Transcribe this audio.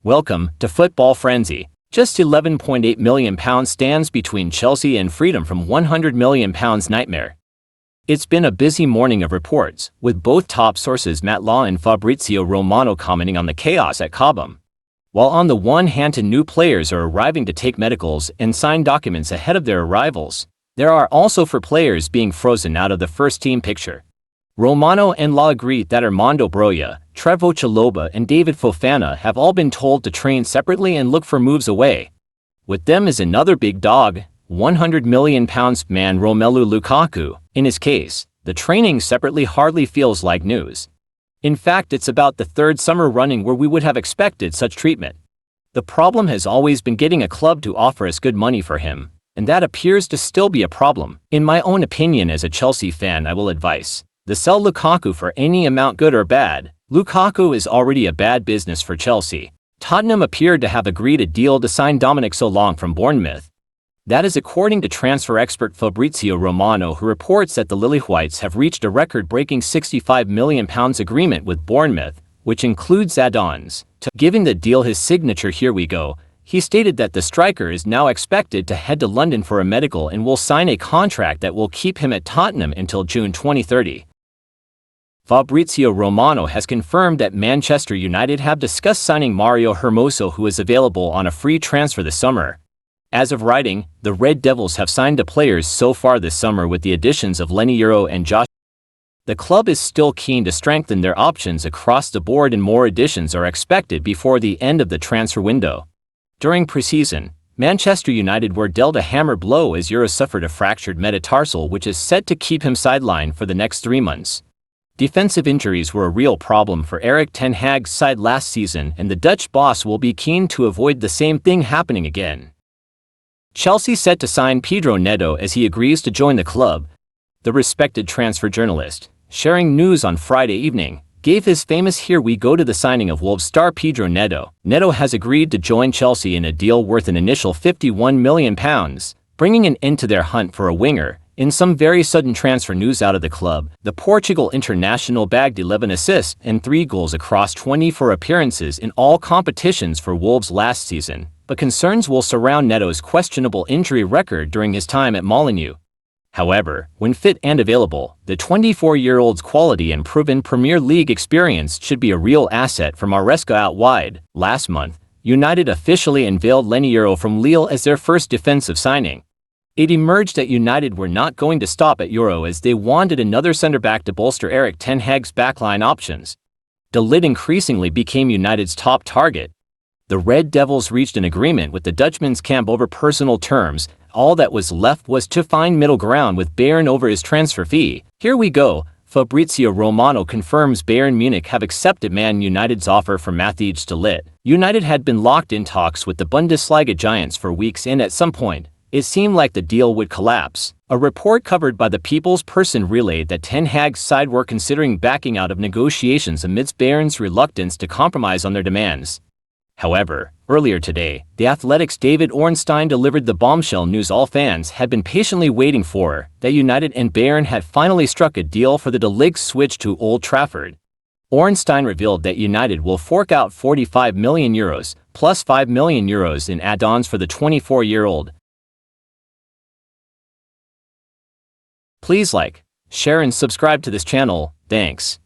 Welcome to Football Frenzy. Just £11.8 million stands between Chelsea and freedom from £100 million nightmare. It's been a busy morning of reports, with both top sources Matt Law and Fabrizio Romano commenting on the chaos at Cobham. While on the one hand new players are arriving to take medicals and sign documents ahead of their arrivals, there are also for players being frozen out of the first-team picture. Romano and Law agree that Armando Broja, Trevoh Chalobah and David Fofana have all been told to train separately and look for moves away. With them is another big dog, £100 million man Romelu Lukaku. In his case, the training separately hardly feels like news. In fact, it's about the third summer running where we would have expected such treatment. The problem has always been getting a club to offer us good money for him, and that appears to still be a problem. In my own opinion as a Chelsea fan, I will advise to sell Lukaku for any amount, good or bad. Lukaku is already a bad business for Chelsea. Tottenham appeared to have agreed a deal to sign Dominic Solanke from Bournemouth. That is according to transfer expert Fabrizio Romano, who reports that the Lilywhites have reached a record-breaking £65 million agreement with Bournemouth, which includes add-ons. Giving the deal his signature, here we go, he stated that the striker is now expected to head to London for a medical and will sign a contract that will keep him at Tottenham until June 2030. Fabrizio Romano has confirmed that Manchester United have discussed signing Mario Hermoso, who is available on a free transfer this summer. As of writing, the Red Devils have signed the players so far this summer with the additions of Leny Yoro and Josh. The club is still keen to strengthen their options across the board, and more additions are expected before the end of the transfer window. During preseason, Manchester United were dealt a hammer blow as Yoro suffered a fractured metatarsal, which is set to keep him sidelined for the next 3 months. Defensive injuries were a real problem for Erik ten Hag's side last season, and the Dutch boss will be keen to avoid the same thing happening again. Chelsea set to sign Pedro Neto as he agrees to join the club. The respected transfer journalist, sharing news on Friday evening, gave his famous "Here we go" to the signing of Wolves star Pedro Neto. Neto has agreed to join Chelsea in a deal worth an initial £51 million, bringing an end to their hunt for a winger. In some very sudden transfer news out of the club, the Portugal international bagged 11 assists and 3 goals across 24 appearances in all competitions for Wolves last season, but concerns will surround Neto's questionable injury record during his time at Molineux. However, when fit and available, the 24-year-old's quality and proven Premier League experience should be a real asset for Maresca out wide. Last month, United officially unveiled Leny Yoro from Lille as their first defensive signing. It emerged that United were not going to stop at Yoro, as they wanted another centre-back to bolster Erik ten Hag's backline options. De Ligt increasingly became United's top target. The Red Devils reached an agreement with the Dutchman's camp over personal terms. All that was left was to find middle ground with Bayern over his transfer fee. Here we go. Fabrizio Romano confirms Bayern Munich have accepted Man United's offer for Matthijs de Ligt. United had been locked in talks with the Bundesliga giants for weeks, and at some point, it seemed like the deal would collapse. A report covered by the People's Person relayed that Ten Hag's side were considering backing out of negotiations amidst Bayern's reluctance to compromise on their demands. However, earlier today, The Athletic's David Ornstein delivered the bombshell news all fans had been patiently waiting for, that United and Bayern had finally struck a deal for the De Ligt switch to Old Trafford. Ornstein revealed that United will fork out €45 million, plus €5 million in add-ons for the 24-year-old. Please like, share and subscribe to this channel. Thanks.